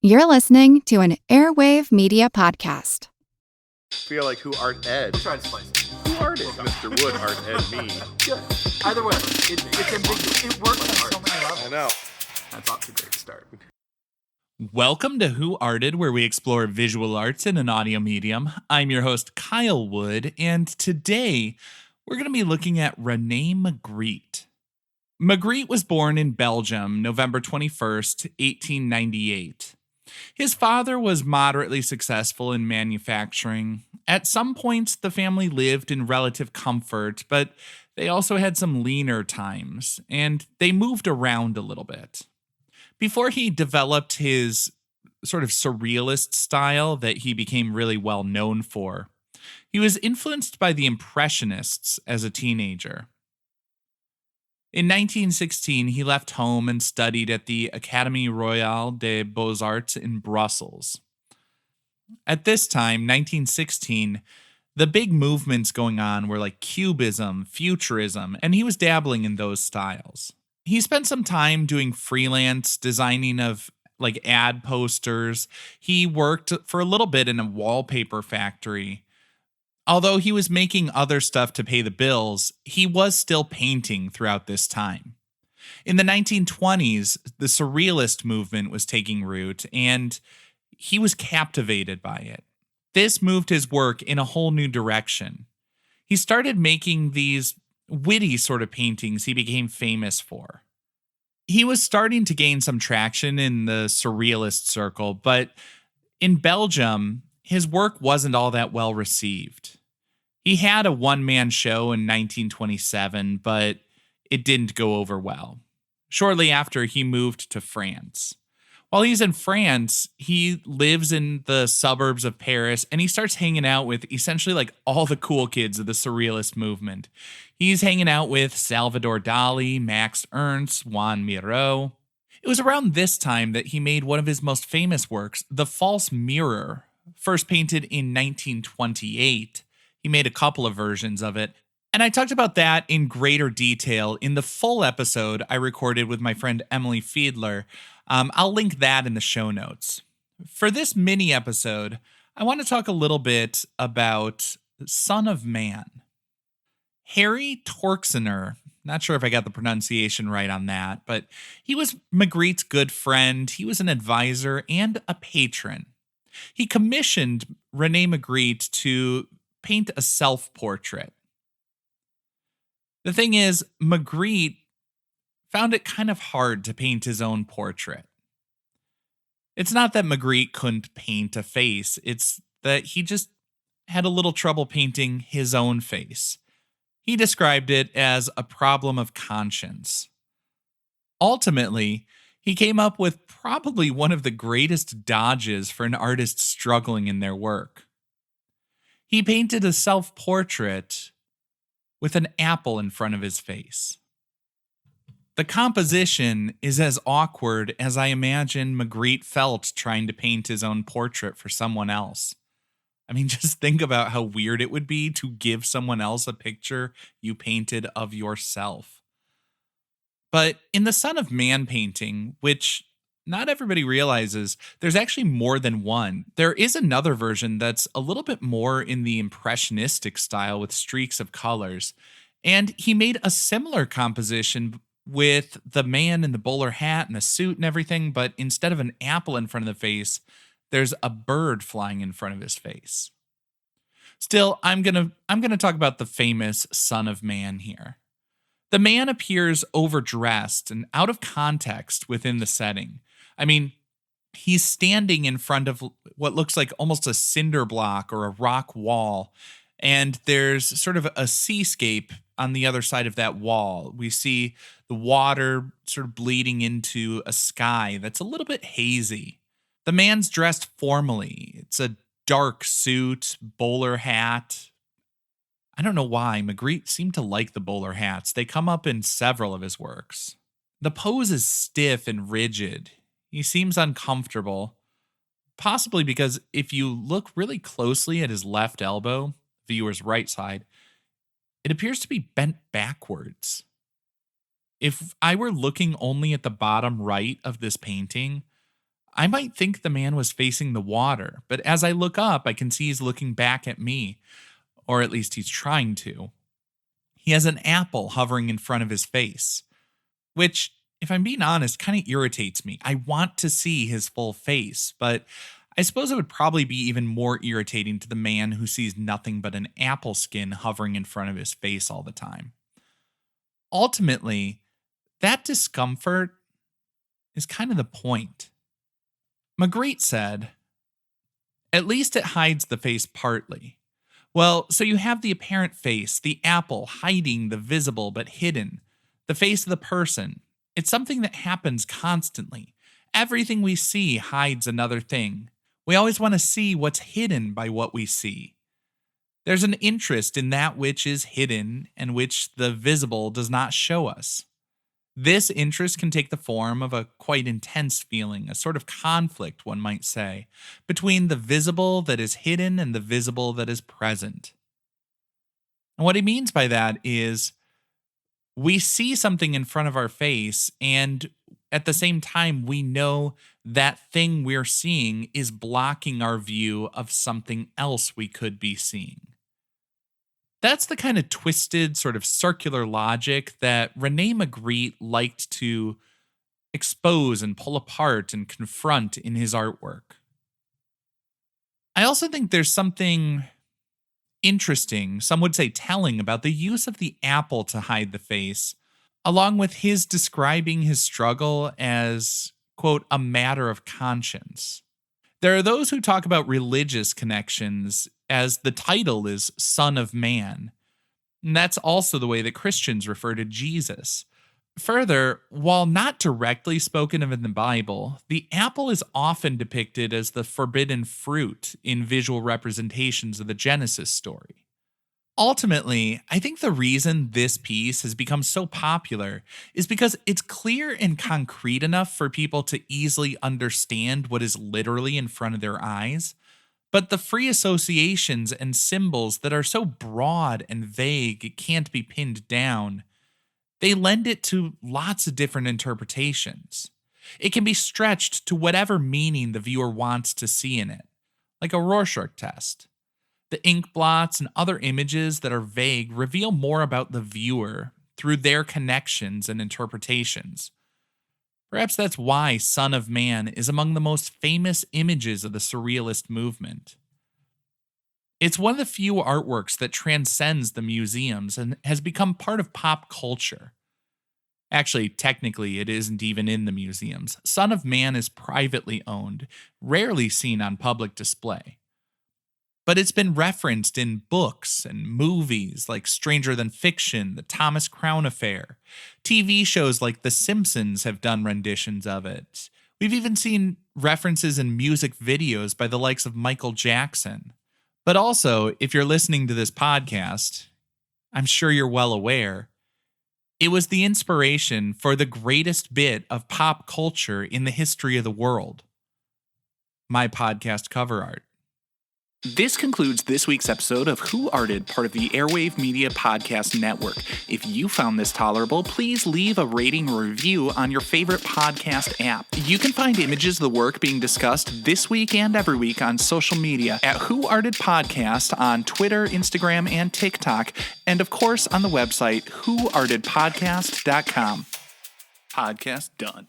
You're listening to an Airwave Media Podcast. Feel like who art Ed? We'll try to spice it. Who art Ed? Mr. Wood art Ed me. Good. Either way, it's ambiguous. It works on so many levels. I know. That's off to a great start. Welcome to Who Arted, where we explore visual arts in an audio medium. I'm your host, Kyle Wood, and today we're going to be looking at Rene Magritte. Magritte was born in Belgium, November 21st, 1898. His father was moderately successful in manufacturing. At some points, the family lived in relative comfort, but they also had some leaner times, and they moved around a little bit. Before he developed his sort of surrealist style that he became really well known for, he was influenced by the Impressionists as a teenager. In 1916, he left home and studied at the Académie Royale des Beaux-Arts in Brussels. At this time, 1916, the big movements going on were like Cubism, Futurism, and he was dabbling in those styles. He spent some time doing freelance designing of like ad posters. He worked for a little bit in a wallpaper factory. Although he was making other stuff to pay the bills, he was still painting throughout this time. In the 1920s, the Surrealist Movement was taking root, and he was captivated by it. This moved his work in a whole new direction. He started making these witty sort of paintings he became famous for. He was starting to gain some traction in the Surrealist circle, but in Belgium, his work wasn't all that well received. He had a one-man show in 1927, but it didn't go over well. Shortly after, he moved to France. While he's in France, he lives in the suburbs of Paris, and he starts hanging out with essentially like all the cool kids of the Surrealist movement. He's hanging out with Salvador Dali, Max Ernst, Juan Miró. It was around this time that he made one of his most famous works, The False Mirror, first painted in 1928. He made a couple of versions of it, and I talked about that in greater detail in the full episode I recorded with my friend Emily Fiedler. I'll link that in the show notes. For this mini episode, I want to talk a little bit about Son of Man. Harry Torxener, not sure if I got the pronunciation right on that, but he was Magritte's good friend. He was an advisor and a patron. He commissioned Rene Magritte to paint a self-portrait. The thing is, Magritte found it kind of hard to paint his own portrait. It's not that Magritte couldn't paint a face, it's that he just had a little trouble painting his own face. He described it as a problem of conscience. Ultimately, he came up with probably one of the greatest dodges for an artist struggling in their work. He painted a self-portrait with an apple in front of his face. The composition is as awkward as I imagine Magritte felt trying to paint his own portrait for someone else. I mean, just think about how weird it would be to give someone else a picture you painted of yourself. But in the Son of Man painting, which not everybody realizes, there's actually more than one. There is another version that's a little bit more in the impressionistic style with streaks of colors. And he made a similar composition with the man in the bowler hat and the suit and everything, but instead of an apple in front of the face, there's a bird flying in front of his face. Still, I'm gonna talk about the famous Son of Man here. The man appears overdressed and out of context within the setting. I mean, he's standing in front of what looks like almost a cinder block or a rock wall, and there's sort of a seascape on the other side of that wall. We see the water sort of bleeding into a sky that's a little bit hazy. The man's dressed formally. It's a dark suit, bowler hat. I don't know why Magritte seemed to like the bowler hats. They come up in several of his works. The pose is stiff and rigid. He seems uncomfortable, possibly because if you look really closely at his left elbow, viewer's right side, it appears to be bent backwards. If I were looking only at the bottom right of this painting, I might think the man was facing the water, but as I look up, I can see he's looking back at me, or at least he's trying to. He has an apple hovering in front of his face, which, if I'm being honest, kind of irritates me. I want to see his full face, but I suppose it would probably be even more irritating to the man who sees nothing but an apple skin hovering in front of his face all the time. Ultimately, that discomfort is kind of the point. Magritte said, "At least it hides the face partly. Well, so you have the apparent face, the apple hiding the visible but hidden, the face of the person. It's something that happens constantly. Everything we see hides another thing. We always want to see what's hidden by what we see. There's an interest in that which is hidden and which the visible does not show us. This interest can take the form of a quite intense feeling, a sort of conflict, one might say, between the visible that is hidden and the visible that is present." And what he means by that is we see something in front of our face, and at the same time, we know that thing we're seeing is blocking our view of something else we could be seeing. That's the kind of twisted, sort of circular logic that Rene Magritte liked to expose and pull apart and confront in his artwork. I also think there's something interesting, some would say telling, about the use of the apple to hide the face, along with his describing his struggle as, quote, a matter of conscience. There are those who talk about religious connections as the title is Son of Man. And that's also the way that Christians refer to Jesus. Further, while not directly spoken of in the Bible, the apple is often depicted as the forbidden fruit in visual representations of the Genesis story. Ultimately, I think the reason this piece has become so popular is because it's clear and concrete enough for people to easily understand what is literally in front of their eyes, but the free associations and symbols that are so broad and vague it can't be pinned down, they lend it to lots of different interpretations. It can be stretched to whatever meaning the viewer wants to see in it, like a Rorschach test. The ink blots and other images that are vague reveal more about the viewer through their connections and interpretations. Perhaps that's why Son of Man is among the most famous images of the Surrealist movement. It's one of the few artworks that transcends the museums and has become part of pop culture. Actually, technically, it isn't even in the museums. Son of Man is privately owned, rarely seen on public display. But it's been referenced in books and movies like Stranger Than Fiction, The Thomas Crown Affair. TV shows like The Simpsons have done renditions of it. We've even seen references in music videos by the likes of Michael Jackson. But also, if you're listening to this podcast, I'm sure you're well aware, it was the inspiration for the greatest bit of pop culture in the history of the world: my podcast cover art. This concludes this week's episode of Who Arted, part of the Airwave Media Podcast Network. If you found this tolerable, please leave a rating or review on your favorite podcast app. You can find images of the work being discussed this week and every week on social media at Who Arted Podcast on Twitter, Instagram, and TikTok, and of course on the website whoartedpodcast.com. Podcast done.